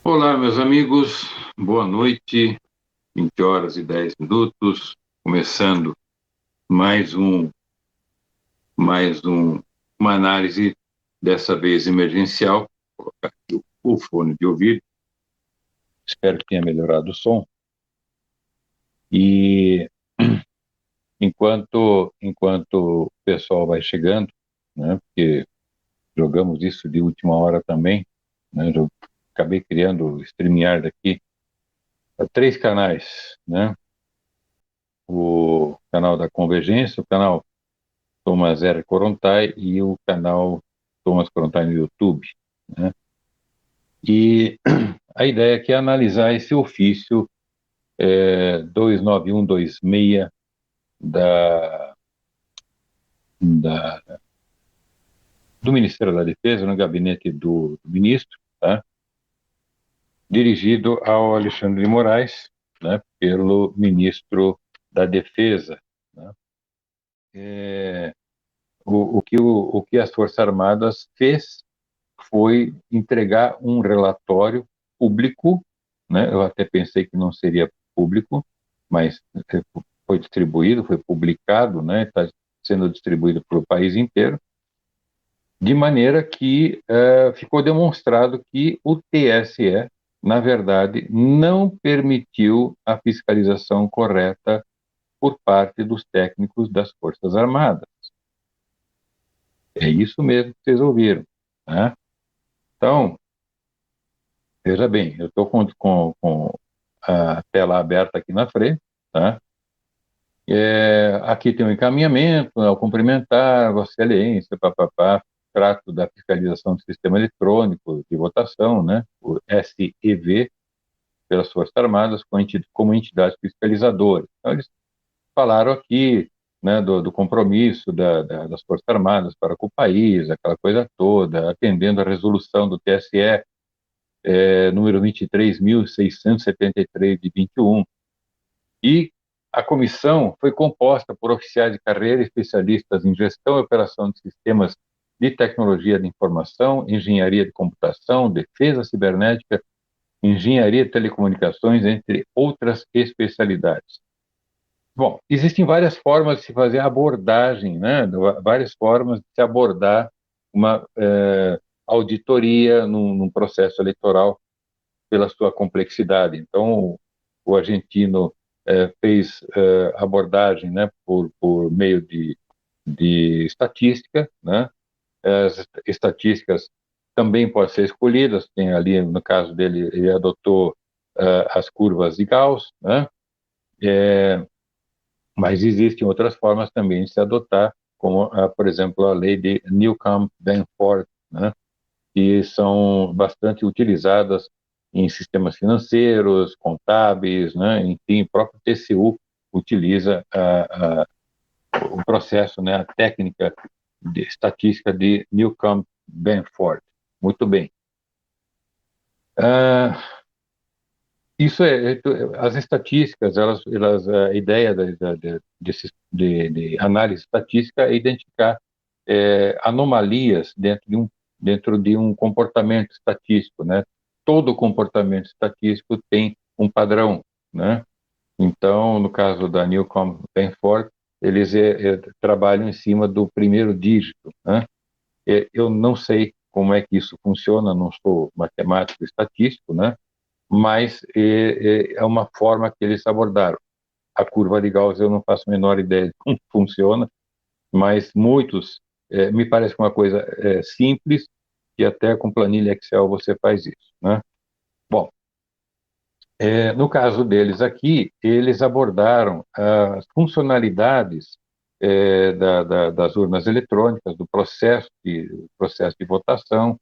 Olá, meus amigos, boa noite, 20 horas e 10 minutos, começando mais um, mais um, uma análise, dessa vez emergencial. Vou colocar aqui o fone de ouvido, espero que tenha melhorado o som. E enquanto o pessoal vai chegando, né, porque jogamos isso de última hora também, né, eu acabei criando o StreamYard aqui, três canais, né, o canal da Convergência, o canal Thomas R. Korontai e o canal Thomas Korontai no YouTube, né? E a ideia aqui é analisar esse ofício 29126 da, da, do Ministério da Defesa, no gabinete do ministro, tá? Dirigido ao Alexandre de Moraes, né, pelo ministro da Defesa, né? É, o que as Forças Armadas fez foi entregar um relatório público, né? Eu até pensei que não seria público, mas foi distribuído, foi publicado, né? Está sendo distribuído para o país inteiro, de maneira que ficou demonstrado que o TSE, na verdade, não permitiu a fiscalização correta por parte dos técnicos das Forças Armadas. É isso mesmo que vocês ouviram, né? Então, veja bem, eu estou com a tela aberta aqui na frente, tá? Aqui tem um encaminhamento, ao cumprimentar, Vossa Excelência, papapá, trato da fiscalização do sistema eletrônico de votação, né? O SEV, pelas Forças Armadas, como entidade fiscalizadora. Então, eles falaram aqui, né, do compromisso das Forças Armadas para com o país, aquela coisa toda, atendendo a resolução do TSE número 23.673 de 21. E a comissão foi composta por oficiais de carreira, especialistas em gestão e operação de sistemas de tecnologia de informação, engenharia de computação, defesa cibernética, engenharia de telecomunicações, entre outras especialidades. Bom, existem várias formas de se fazer a abordagem, né? Várias formas de se abordar uma auditoria num processo eleitoral pela sua complexidade. Então, o argentino fez abordagem, né, por meio de estatística, né? As estatísticas também podem ser escolhidas. Tem ali, no caso dele, ele adotou as curvas de Gauss, né? Mas existem outras formas também de se adotar, como, por exemplo, a lei de Newcomb-Benford, né? Que são bastante utilizadas em sistemas financeiros, contábeis, né? Enfim, o próprio TCU utiliza o processo, né? A técnica de estatística de Newcomb-Benford. Muito bem. Uh, isso as estatísticas, a ideia de análise estatística é identificar anomalias dentro de um comportamento estatístico, né? Todo comportamento estatístico tem um padrão, né? Então, no caso da Newcomb-Benford, eles trabalham em cima do primeiro dígito, né? Eu não sei como é que isso funciona, não sou matemático estatístico, né? Mas é uma forma que eles abordaram. A curva de Gauss eu não faço a menor ideia de como funciona, mas muitos, me parece uma coisa simples, e até com planilha Excel você faz isso, né? Bom, no caso deles aqui, eles abordaram as funcionalidades das urnas eletrônicas, processo de votação,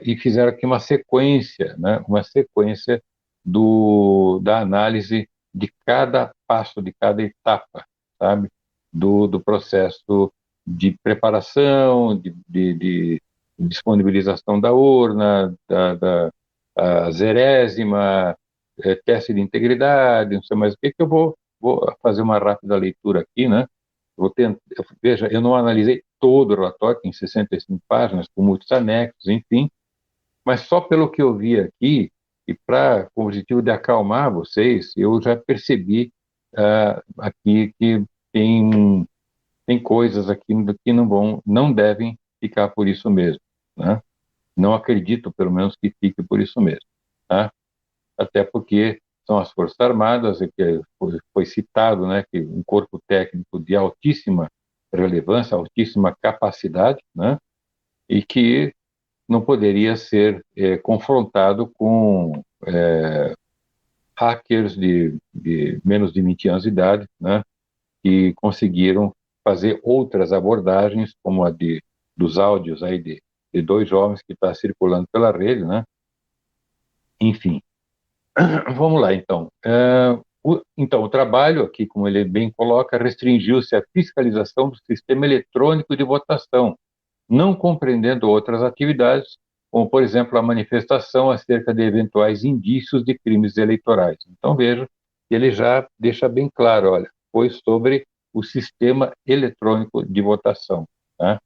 e fizeram aqui uma sequência, né? Uma sequência da análise de cada passo, de cada etapa, sabe? Do processo de preparação, de disponibilização da urna, a zerésima, teste de integridade, não sei mais o que, que eu vou fazer uma rápida leitura aqui, né? Vou tentar, veja, eu não analisei todo o relatório, tem 65 páginas, com muitos anexos, enfim, mas só pelo que eu vi aqui, E para com o objetivo de acalmar vocês, eu já percebi aqui que tem coisas aqui que não devem ficar por isso mesmo, né? Não acredito, pelo menos, que fique por isso mesmo, tá? Até porque são as Forças Armadas, e que foi citado, né, que um corpo técnico de altíssima relevância, altíssima capacidade, né, e que não poderia ser confrontado com hackers de menos de 20 anos de idade, né, que conseguiram fazer outras abordagens, como a dos áudios aí de dois jovens que está circulando pela rede, né? Enfim, vamos lá, então. Então, o trabalho aqui, como ele bem coloca, restringiu-se à fiscalização do sistema eletrônico de votação, não compreendendo outras atividades, como, por exemplo, a manifestação acerca de eventuais indícios de crimes eleitorais. Então, veja, ele já deixa bem claro, olha, foi sobre o sistema eletrônico de votação, tá?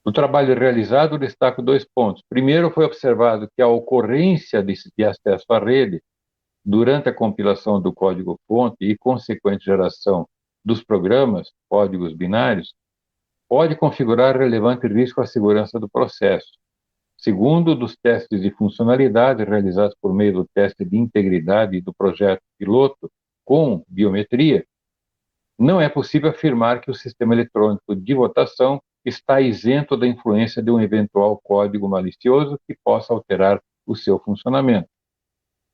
No trabalho realizado, destaco dois pontos. Primeiro, foi observado que a ocorrência de acesso à rede durante a compilação do código-fonte e consequente geração dos programas, códigos binários, pode configurar relevante risco à segurança do processo. Segundo, dos testes de funcionalidade realizados por meio do teste de integridade do projeto piloto com biometria, não é possível afirmar que o sistema eletrônico de votação está isento da influência de um eventual código malicioso que possa alterar o seu funcionamento.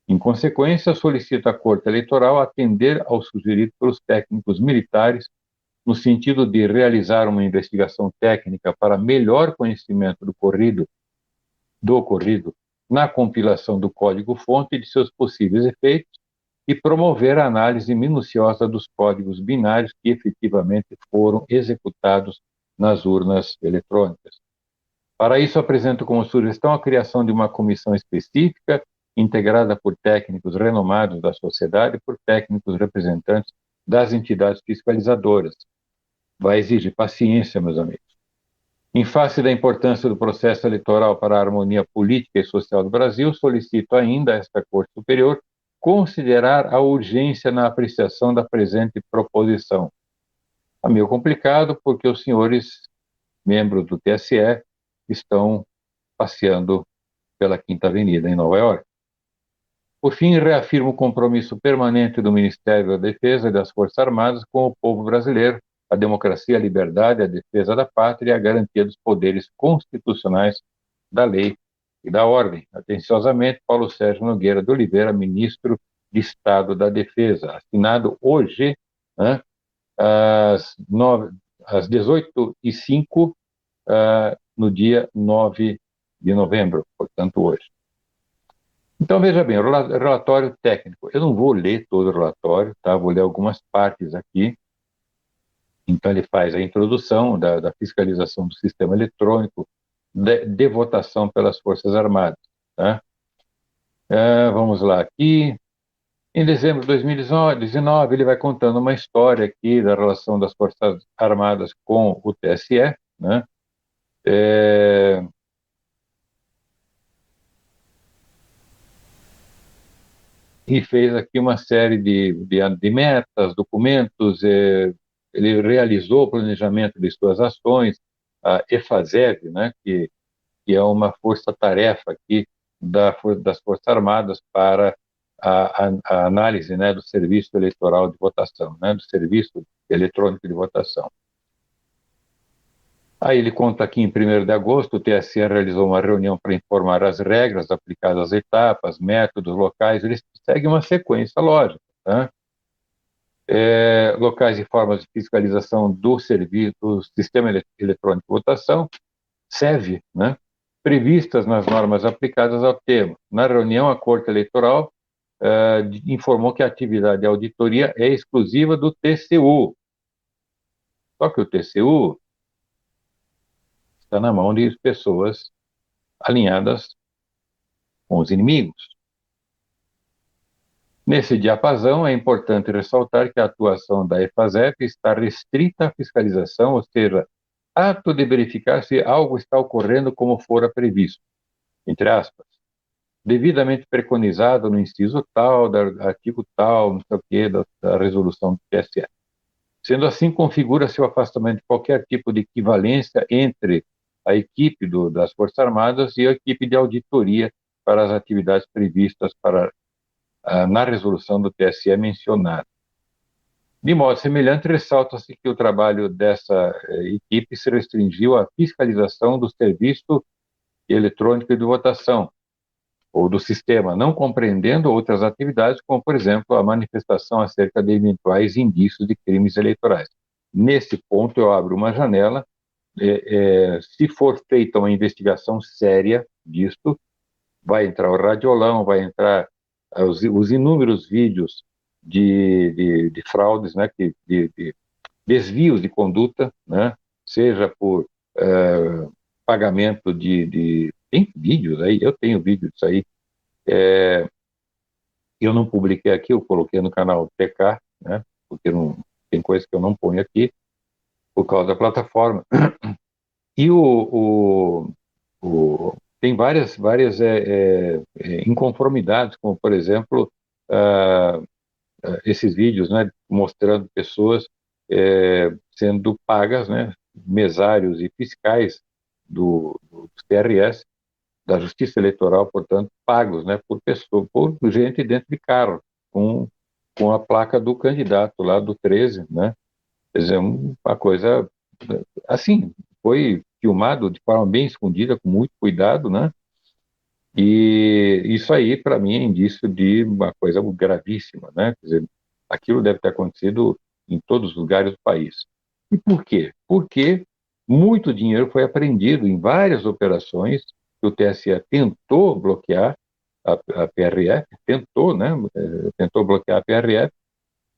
Em consequência, solicita à Corte Eleitoral atender ao sugerido pelos técnicos militares no sentido de realizar uma investigação técnica para melhor conhecimento do ocorrido na compilação do código-fonte e de seus possíveis efeitos e promover a análise minuciosa dos códigos binários que efetivamente foram executados nas urnas eletrônicas. Para isso, apresento como sugestão a criação de uma comissão específica, integrada por técnicos renomados da sociedade e por técnicos representantes das entidades fiscalizadoras. Vai exigir paciência, meus amigos. Em face da importância do processo eleitoral para a harmonia política e social do Brasil, solicito ainda a esta Corte Superior considerar a urgência na apreciação da presente proposição. É meio complicado, porque os senhores membros do TSE estão passeando pela Quinta Avenida, em Nova York. Por fim, reafirmo o compromisso permanente do Ministério da Defesa e das Forças Armadas com o povo brasileiro, a democracia, a liberdade, a defesa da pátria e a garantia dos poderes constitucionais da lei e da ordem. Atenciosamente, Paulo Sérgio Nogueira de Oliveira, ministro de Estado da Defesa. Assinado hoje, né, às 18h05, no dia 9 de novembro, portanto, hoje. Então, veja bem, o relatório técnico. Eu não vou ler todo o relatório, tá? Vou ler algumas partes aqui. Então, ele faz a introdução da fiscalização do sistema eletrônico de votação pelas Forças Armadas, tá? Vamos lá, aqui. Em dezembro de 2019, ele vai contando uma história aqui da relação das Forças Armadas com o TSE, né? E fez aqui uma série de metas, documentos, ele realizou o planejamento de suas ações, a EFASEV, né, que é uma força-tarefa aqui das Forças Armadas para a análise, né, do serviço eleitoral de votação, né, do serviço eletrônico de votação. Aí ele conta aqui em 1º de agosto, o TSE realizou uma reunião para informar as regras aplicadas às etapas, métodos, locais, ele segue uma sequência lógica, tá? Locais e formas de fiscalização do serviço, do Sistema Eletrônico de Votação, SEV, né? Previstas nas normas aplicadas ao tema. Na reunião, a Corte Eleitoral informou que a atividade de auditoria é exclusiva do TCU. Só que o TCU está na mão de pessoas alinhadas com os inimigos. Nesse diapasão, é importante ressaltar que a atuação da EFASEP está restrita à fiscalização, ou seja, ato de verificar se algo está ocorrendo como fora previsto, entre aspas. devidamente preconizado no inciso tal, artigo tal, não sei o quê, da resolução do TSE. Sendo assim, configura-se o afastamento de qualquer tipo de equivalência entre a equipe das Forças Armadas e a equipe de auditoria para as atividades previstas na resolução do TSE mencionada. De modo semelhante, ressalta-se que o trabalho dessa equipe se restringiu à fiscalização do serviço eletrônico de votação, ou do sistema, não compreendendo outras atividades, como, por exemplo, a manifestação acerca de eventuais indícios de crimes eleitorais. Nesse ponto, eu abro uma janela. Se for feita uma investigação séria disto, vai entrar o radiolão, vai entrar os inúmeros vídeos de fraudes, né, de desvios de conduta, né, seja por pagamento Tem vídeos aí, eu tenho vídeo disso aí. Eu não publiquei aqui, eu coloquei no canal TK, né, porque não, tem coisa que eu não ponho aqui, por causa da plataforma. E tem várias inconformidades, como, por exemplo, esses vídeos, né, mostrando pessoas sendo pagas, né, mesários e fiscais do TRS, da Justiça Eleitoral, portanto, pagos, né, por gente dentro de carro, com a placa do candidato lá do 13, né? Quer dizer, uma coisa assim, foi filmado de forma bem escondida, com muito cuidado, né? E isso aí, para mim, é indício de uma coisa gravíssima, né? Quer dizer, aquilo deve ter acontecido em todos os lugares do país. E por quê? Porque muito dinheiro foi apreendido em várias operações que o TSE tentou bloquear a PRF, tentou, né? Tentou bloquear a PRF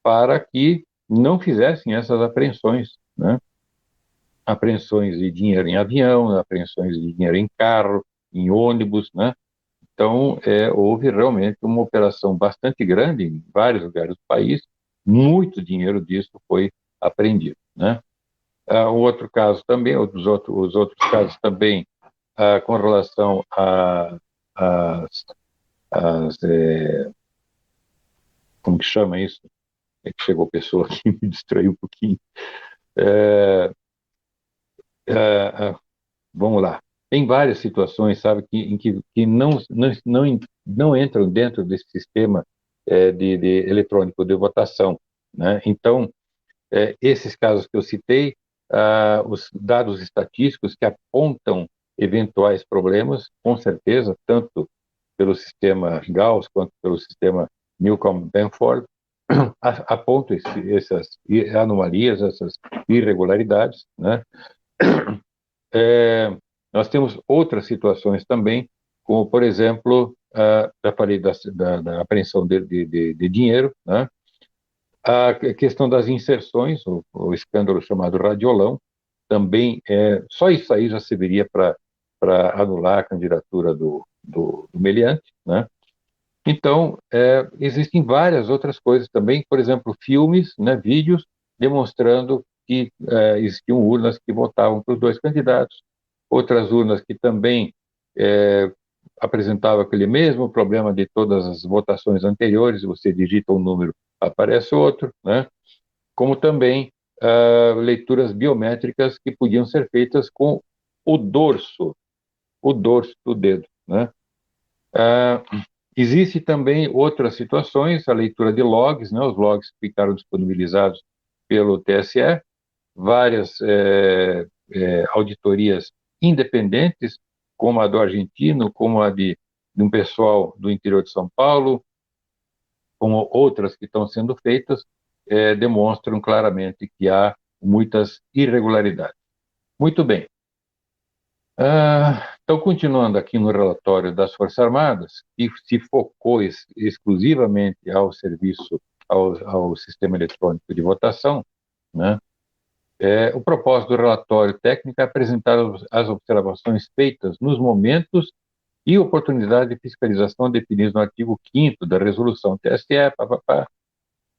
para que não fizessem essas apreensões, né? Apreensões de dinheiro em avião, apreensões de dinheiro em carro, em ônibus, né? Então, houve realmente uma operação bastante grande em vários lugares do país, muito dinheiro disso foi apreendido, né? O outro caso também, os outros casos também, com relação às, como que chama isso? É que chegou pessoa aqui me distraiu um pouquinho. É, Vamos lá. Tem várias situações, sabe, que não entram dentro desse sistema de eletrônico de votação, né? Então, esses casos que eu citei, os dados estatísticos que apontam eventuais problemas, com certeza, tanto pelo sistema Gauss quanto pelo sistema Newcomb-Benford, apontam essas anomalias, essas irregularidades, né? É, Nós temos outras situações também, como, por exemplo, já falei da apreensão de dinheiro, né? A questão das inserções, o escândalo chamado Radiolão, também só isso aí já serviria para anular a candidatura do meliante, né? Então, existem várias outras coisas também, por exemplo, filmes, né, vídeos, demonstrando que existiam urnas que votavam para os dois candidatos, outras urnas que também apresentavam aquele mesmo problema de todas as votações anteriores, você digita um número, aparece outro, né? Como também leituras biométricas que podiam ser feitas com o dorso do dedo, né? Ah, Existe também outras situações, a leitura de logs, né, os logs que ficaram disponibilizados pelo TSE, várias auditorias independentes, como a do argentino, como a de um pessoal do interior de São Paulo, como outras que estão sendo feitas, demonstram claramente que há muitas irregularidades. Muito bem. Então, continuando aqui no relatório das Forças Armadas, que se focou exclusivamente ao serviço, ao sistema eletrônico de votação, né? O propósito do relatório técnico é apresentar as observações feitas nos momentos e oportunidades de fiscalização definidos no artigo 5º da resolução TSE.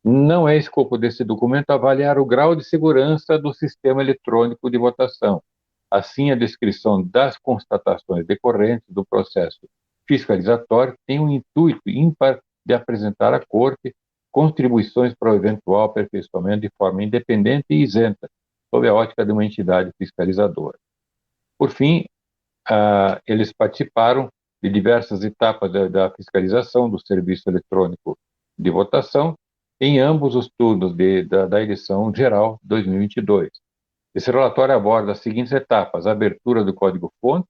Não é escopo desse documento avaliar o grau de segurança do sistema eletrônico de votação. Assim, a descrição das constatações decorrentes do processo fiscalizatório tem um intuito ímpar de apresentar à Corte contribuições para o eventual aperfeiçoamento de forma independente e isenta, sob a ótica de uma entidade fiscalizadora. Por fim, eles participaram de diversas etapas da fiscalização do serviço eletrônico de votação em ambos os turnos da eleição geral 2022. Esse relatório aborda as seguintes etapas: a abertura do código-fonte,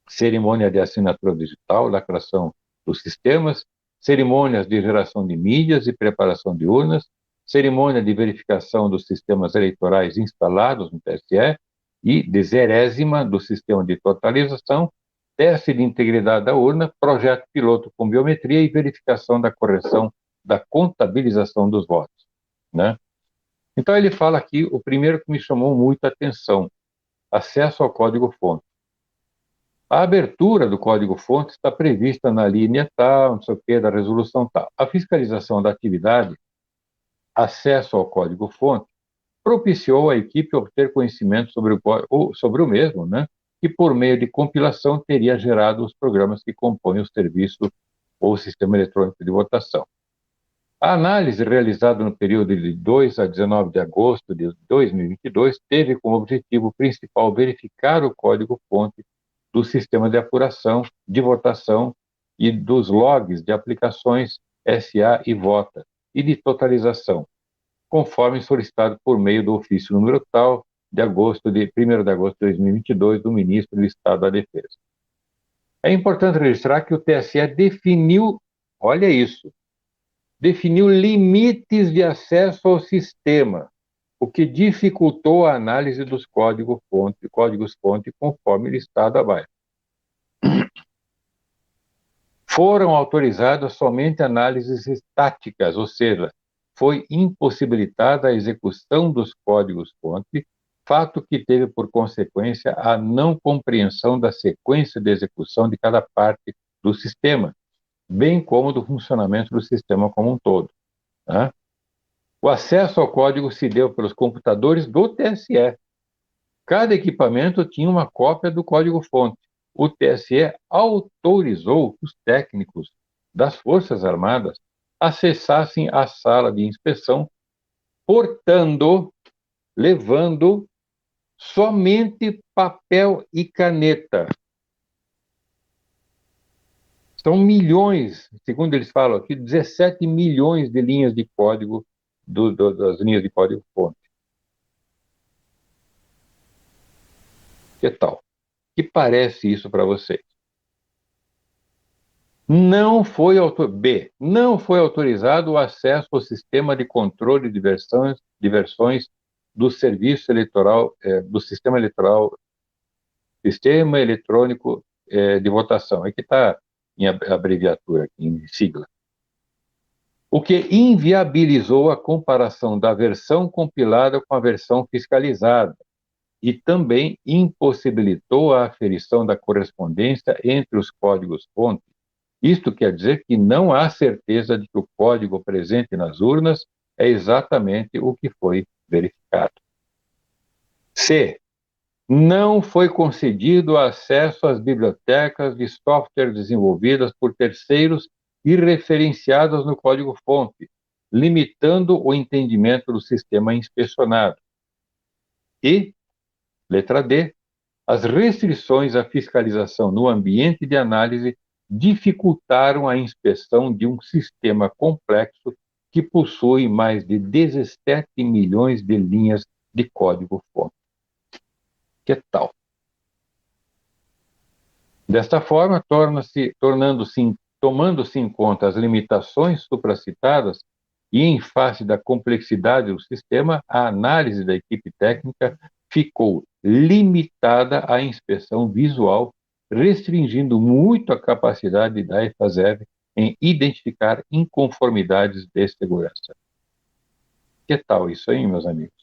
cerimônia de assinatura digital, lacração dos sistemas, cerimônias de geração de mídias e preparação de urnas, cerimônia de verificação dos sistemas eleitorais instalados no TSE e de zerésima do sistema de totalização, teste de integridade da urna, projeto piloto com biometria e verificação da correção da contabilização dos votos, né? Então ele fala aqui, o primeiro que me chamou muita atenção, acesso ao código-fonte. A abertura do código-fonte está prevista na linha tal, não sei o quê, da resolução tal. A fiscalização da atividade, acesso ao código-fonte, propiciou à equipe obter conhecimento sobre o mesmo, né? Que por meio de compilação teria gerado os programas que compõem o serviço ou o sistema eletrônico de votação. A análise realizada no período de 2 a 19 de agosto de 2022 teve como objetivo principal verificar o código-fonte do sistema de apuração de votação e dos logs de aplicações SA e Vota e de totalização, conforme solicitado por meio do ofício número tal de 1º de agosto de 2022 do Ministro do Estado da Defesa. É importante registrar que o TSE definiu, olha isso, definiu limites de acesso ao sistema, o que dificultou a análise dos códigos-fonte conforme listado abaixo. Foram autorizadas somente análises estáticas, ou seja, foi impossibilitada a execução dos códigos-fonte, fato que teve por consequência a não compreensão da sequência de execução de cada parte do sistema, bem como do funcionamento do sistema como um todo, né? O acesso ao código se deu pelos computadores do TSE. Cada equipamento tinha uma cópia do código-fonte. O TSE autorizou os técnicos das Forças Armadas acessassem a sala de inspeção, levando somente papel e caneta. São milhões, segundo eles falam aqui, 17 milhões de linhas de código, das linhas de código-fonte. Que tal? Que parece isso para vocês? Não foi autorizado o acesso ao sistema de controle de versões do serviço eleitoral, do sistema eletrônico de votação. Aqui está em abreviatura, em sigla. O que inviabilizou a comparação da versão compilada com a versão fiscalizada e também impossibilitou a aferição da correspondência entre os códigos-fonte. Isto quer dizer que não há certeza de que o código presente nas urnas é exatamente o que foi verificado. C. Não foi concedido acesso às bibliotecas de software desenvolvidas por terceiros e referenciadas no código-fonte, limitando o entendimento do sistema inspecionado. E, letra D, as restrições à fiscalização no ambiente de análise dificultaram a inspeção de um sistema complexo que possui mais de 17 milhões de linhas de código-fonte. Que tal? Desta forma, tomando-se em conta as limitações supracitadas e em face da complexidade do sistema, a análise da equipe técnica ficou limitada à inspeção visual, restringindo muito a capacidade da EFASEV em identificar inconformidades de segurança. Que tal isso aí, meus amigos?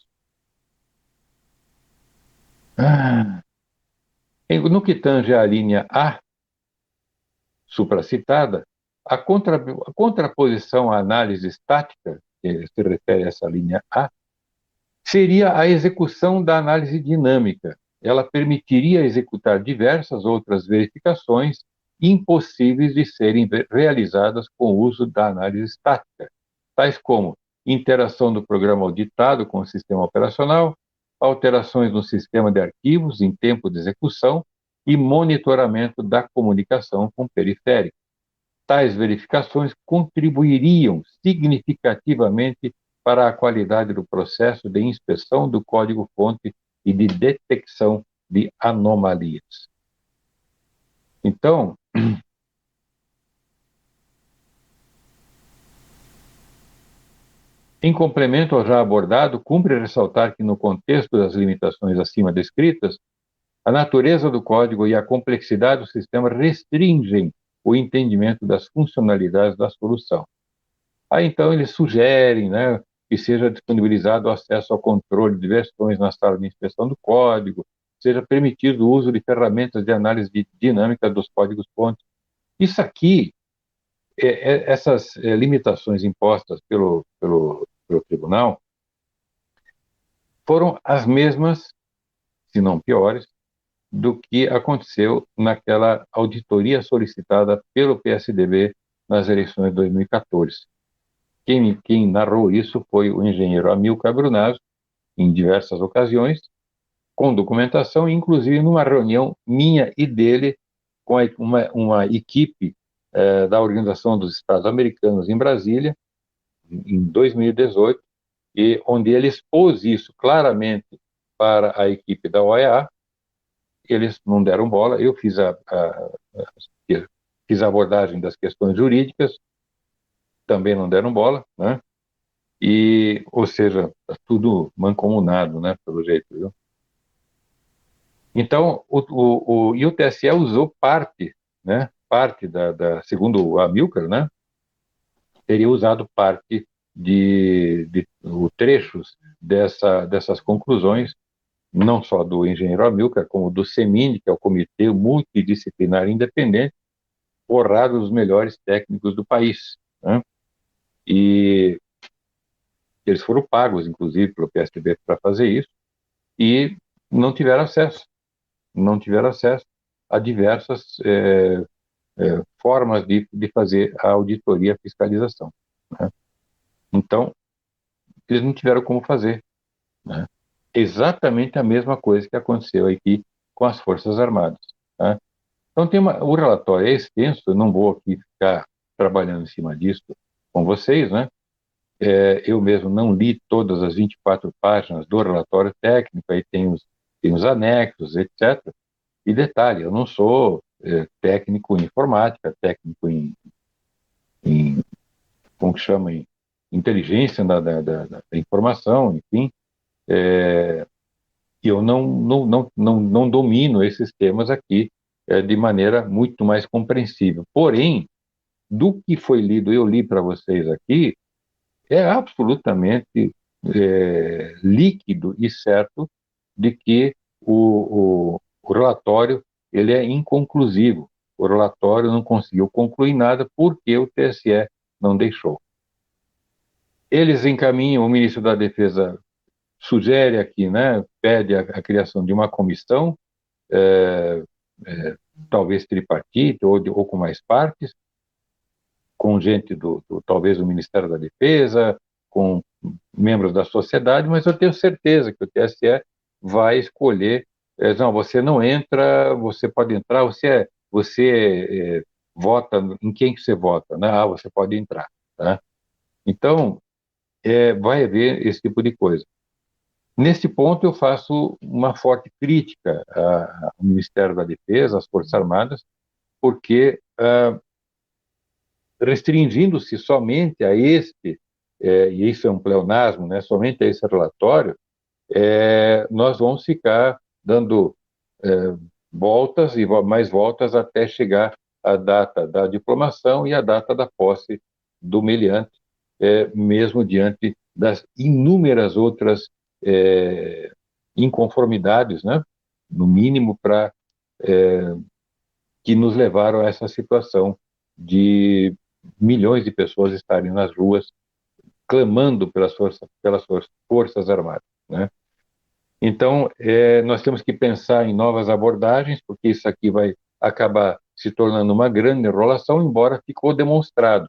No que tange à linha A, supracitada, a contraposição à análise estática, que se refere a essa linha A, seria a execução da análise dinâmica. Ela permitiria executar diversas outras verificações impossíveis de serem realizadas com o uso da análise estática, tais como interação do programa auditado com o sistema operacional, alterações no sistema de arquivos em tempo de execução e monitoramento da comunicação com o periférico. Tais verificações contribuiriam significativamente para a qualidade do processo de inspeção do código-fonte e de detecção de anomalias. Então, em complemento ao já abordado, cumpre ressaltar que, no contexto das limitações acima descritas, a natureza do código e a complexidade do sistema restringem o entendimento das funcionalidades da solução. Aí, então, eles sugerem, né, que seja disponibilizado o acesso ao controle de versões na sala de inspeção do código, seja permitido o uso de ferramentas de análise dinâmica dos códigos-fonte. Isso aqui, essas limitações impostas pelo tribunal, foram as mesmas, se não piores, do que aconteceu naquela auditoria solicitada pelo PSDB nas eleições de 2014. Quem narrou isso foi o engenheiro Amilcar Brunazzo, em diversas ocasiões, com documentação, inclusive numa reunião minha e dele com uma equipe da Organização dos Estados Americanos em Brasília, em 2018, e onde ele expôs isso claramente para a equipe da OEA. Eles não deram bola, eu fiz a abordagem das questões jurídicas, também não deram bola, né? E, ou seja, tá tudo mancomunado, né, pelo jeito, viu? Então, e o TSE usou parte, né, segundo o Amilcar, né, teria usado parte de trechos dessas conclusões, não só do engenheiro Amilcar, como do CEMIND, que é o Comitê Multidisciplinar Independente, forrado dos melhores técnicos do país, né? E eles foram pagos, inclusive, pelo PSDB para fazer isso, e não tiveram acesso a diversas formas de fazer a auditoria e a fiscalização, né? Então, eles não tiveram como fazer, né? Exatamente a mesma coisa que aconteceu aqui com as Forças Armadas, né? Então, o relatório é extenso, eu não vou aqui ficar trabalhando em cima disso com vocês, né? Eu mesmo não li todas as 24 páginas do relatório técnico, aí tem os anexos, etc. E detalhe, eu não sou técnico em informática, técnico em como que chama, em inteligência da informação, enfim, e eu não domino esses temas aqui de maneira muito mais compreensível. Porém, do que foi lido, eu li para vocês aqui, é absolutamente líquido e certo de que o relatório ele é inconclusivo. O relatório não conseguiu concluir nada porque o TSE não deixou. Eles encaminham, o ministro da Defesa sugere aqui, né, pede a criação de uma comissão, é, talvez tripartite ou com mais partes, com gente talvez do Ministério da Defesa, com membros da sociedade, mas eu tenho certeza que o TSE vai escolher, não, você não entra, você pode entrar, você vota, em quem que você vota, né? Ah, você pode entrar, tá? Então, vai haver esse tipo de coisa. Neste ponto, eu faço uma forte crítica ao Ministério da Defesa, às Forças Armadas, porque restringindo-se somente a e isso é um pleonasmo, né, somente a esse relatório, nós vamos ficar dando voltas e mais voltas até chegar à data da diplomação e à data da posse do meliante, mesmo diante das inúmeras outras inconformidades, né, no mínimo, que nos levaram a essa situação de milhões de pessoas estarem nas ruas clamando pelas forças armadas, né? Então, nós temos que pensar em novas abordagens, porque isso aqui vai acabar se tornando uma grande enrolação, embora ficou demonstrado,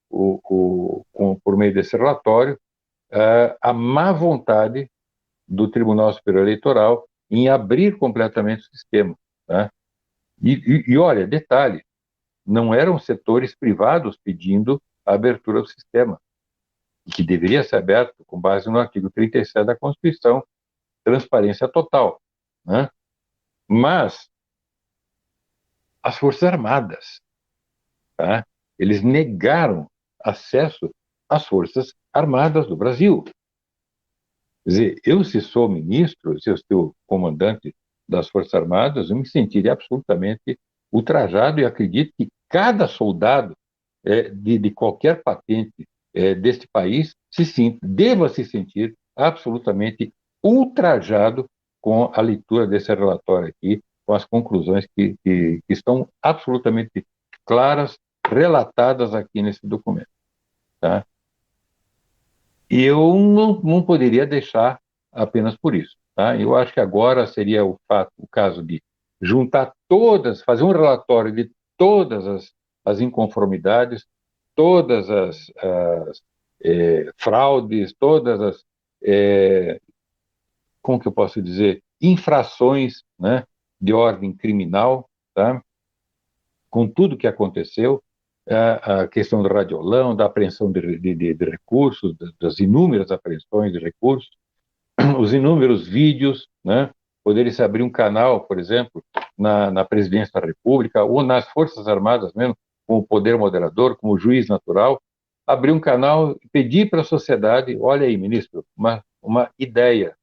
por meio desse relatório, a má vontade do Tribunal Superior Eleitoral em abrir completamente o sistema. Né? E olha, detalhe, não eram setores privados pedindo a abertura do sistema, que deveria ser aberto com base no artigo 37 da Constituição, transparência total. Né? Mas as Forças Armadas, tá? Eles negaram acesso às Forças Armadas do Brasil. Quer dizer, eu, se sou ministro, se eu sou comandante das Forças Armadas, eu me sentiria absolutamente ultrajado e acredito que cada soldado de qualquer patente deste país deva se sentir absolutamente ultrajado com a leitura desse relatório aqui, com as conclusões que estão absolutamente claras, relatadas aqui nesse documento. Tá? E eu não poderia deixar apenas por isso. Tá? Eu acho que agora seria o caso de juntar todas, fazer um relatório de todas as inconformidades, todas as fraudes, todas como que eu posso dizer, infrações, né, de ordem criminal, tá? Com tudo que aconteceu, a questão do radiolão, da apreensão de recursos, das inúmeras apreensões de recursos, os inúmeros vídeos, né? Poderia se abrir um canal, por exemplo, na Presidência da República ou nas Forças Armadas mesmo, com o poder moderador, como juiz natural, abrir um canal e pedir para a sociedade, olha aí, ministro, uma ideia,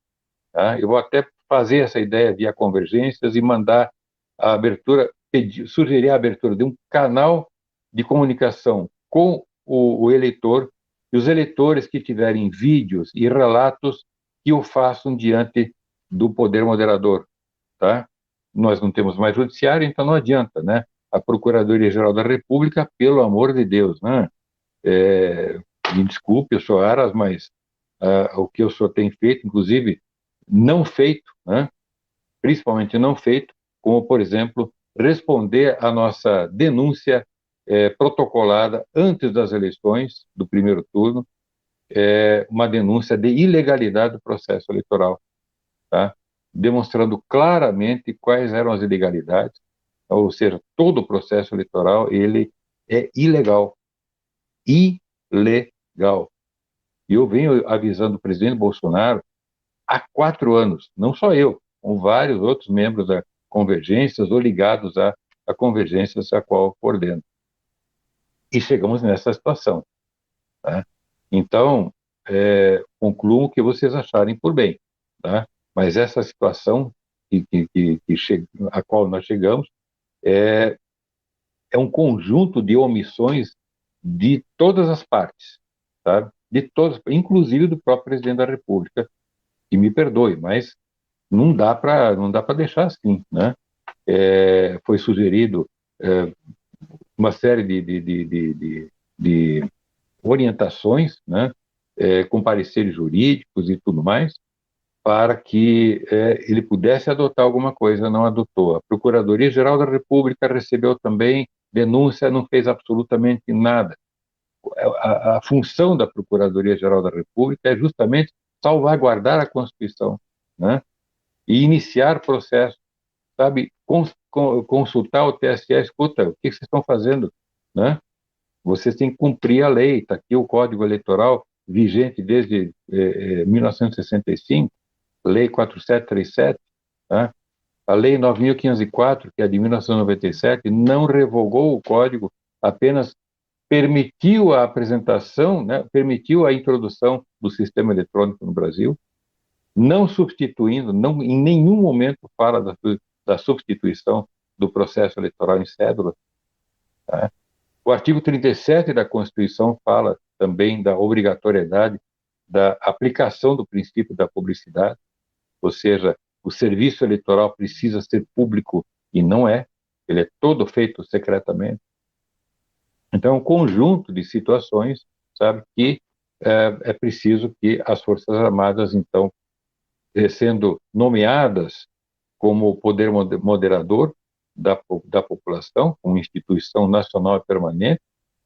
tá? Eu vou até fazer essa ideia via convergências e mandar a abertura, sugerir a abertura de um canal de comunicação com o eleitor, e os eleitores que tiverem vídeos e relatos que o façam diante do poder moderador, tá? Nós não temos mais judiciário, então não adianta, né? A Procuradoria-Geral da República, pelo amor de Deus, né? Me desculpe, eu sou Aras, mas o que o senhor tem feito, inclusive não feito, né? Principalmente não feito, como, por exemplo, responder à nossa denúncia protocolada antes das eleições do primeiro turno, uma denúncia de ilegalidade do processo eleitoral, tá? Demonstrando claramente quais eram as ilegalidades, ou seja, todo o processo eleitoral ele é ilegal, ilegal. E eu venho avisando o presidente Bolsonaro há 4 anos, não só eu, com vários outros membros da Convergências ou ligados a Convergências a qual eu coordeno. E chegamos nessa situação. Tá? Então, concluam o que vocês acharem por bem. Tá? Mas essa situação a qual nós chegamos é um conjunto de omissões de todas as partes, tá? De todas, inclusive do próprio presidente da República, que me perdoe, mas não dá para deixar assim, né? Foi sugerido uma série de orientações, né? Com pareceres jurídicos e tudo mais, para que ele pudesse adotar alguma coisa, não adotou. A Procuradoria-Geral da República recebeu também denúncia, não fez absolutamente nada. A função da Procuradoria-Geral da República é justamente salvaguardar a Constituição, né? E iniciar processo, sabe? Consultar o TSE, escuta, o que vocês estão fazendo, né? Vocês têm que cumprir a lei, está aqui o Código Eleitoral vigente desde 1965, Lei 4737, tá? A Lei 9.504, que é de 1997, não revogou o Código, apenas permitiu a apresentação, né, permitiu a introdução do sistema eletrônico no Brasil, não substituindo, não, em nenhum momento fala da substituição do processo eleitoral em cédula. Tá? O artigo 37 da Constituição fala também da obrigatoriedade da aplicação do princípio da publicidade, ou seja, o serviço eleitoral precisa ser público e não é, ele é todo feito secretamente. Então, é um conjunto de situações, sabe, que é preciso que as Forças Armadas, então, sendo nomeadas como poder moderador da população, como instituição nacional e permanente,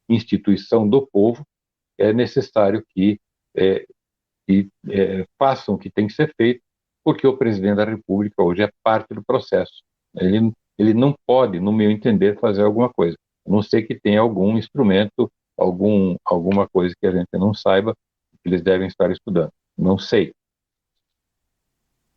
instituição do povo, é necessário que façam o que tem que ser feito, porque o presidente da República hoje é parte do processo. Ele não pode, no meu entender, fazer alguma coisa, a não ser que tenha algum instrumento, alguma coisa que a gente não saiba, que eles devem estar estudando. Não sei.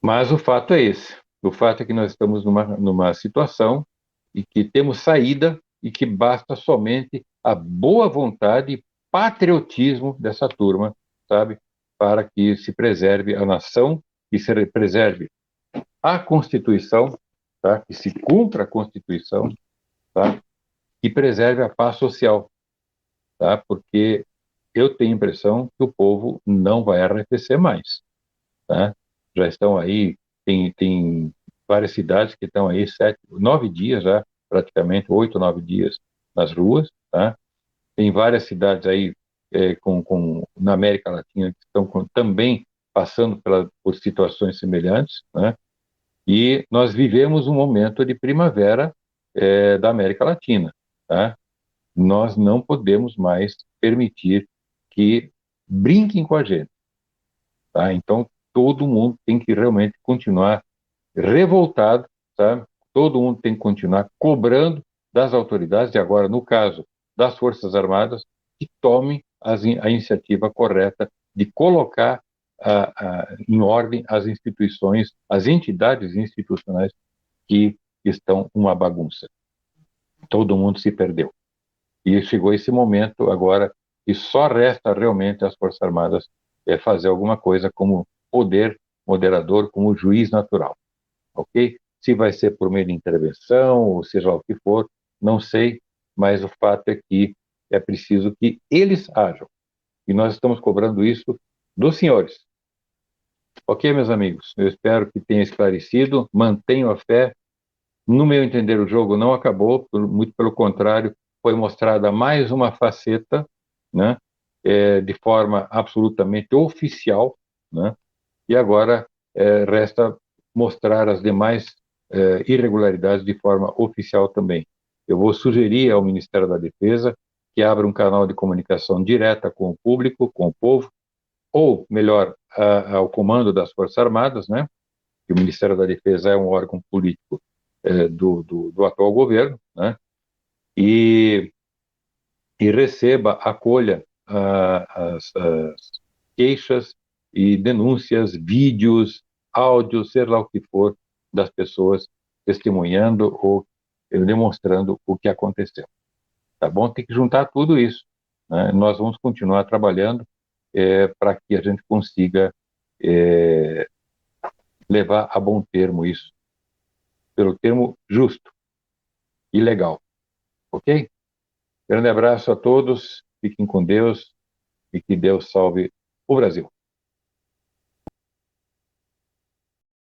Mas o fato é esse. O fato é que nós estamos numa situação e que temos saída e que basta somente a boa vontade e patriotismo dessa turma, sabe? Para que se preserve a nação, que se preserve a Constituição, tá? Que se cumpra a Constituição, tá? E preserve a paz social, tá? Porque eu tenho a impressão que o povo não vai arrefecer mais, tá? Já estão aí, tem várias cidades que estão aí 9 dias já, praticamente 8, 9 dias nas ruas, tá? Tem várias cidades aí na América Latina que estão também passando por situações semelhantes, né? E nós vivemos um momento de primavera da América Latina, tá? Nós não podemos mais permitir que brinquem com a gente, tá? Então, todo mundo tem que realmente continuar revoltado, sabe? Todo mundo tem que continuar cobrando das autoridades, e agora, no caso das Forças Armadas, que tomem a iniciativa correta de colocar em ordem as instituições, as entidades institucionais que estão uma bagunça. Todo mundo se perdeu. E chegou esse momento agora que só resta realmente às Forças Armadas fazer alguma coisa como poder moderador, como juiz natural, ok? Se vai ser por meio de intervenção, ou seja lá o que for, não sei, mas o fato é que é preciso que eles ajam. E nós estamos cobrando isso dos senhores. Ok, meus amigos? Eu espero que tenha esclarecido, mantenham a fé. No meu entender, o jogo não acabou, muito pelo contrário, foi mostrada mais uma faceta, né, de forma absolutamente oficial, né, e agora resta mostrar as demais irregularidades de forma oficial também. Eu vou sugerir ao Ministério da Defesa que abra um canal de comunicação direta com o público, com o povo, ou, melhor, ao comando das Forças Armadas, né, que o Ministério da Defesa é um órgão político do atual governo, né, e, e receba, acolha as queixas e denúncias, vídeos, áudios, seja lá o que for, das pessoas testemunhando ou demonstrando o que aconteceu. Tá bom? Tem que juntar tudo isso, né? Nós vamos continuar trabalhando para que a gente consiga é, levar a bom termo isso, pelo termo justo e legal, ok? Grande abraço a todos, fiquem com Deus e que Deus salve o Brasil.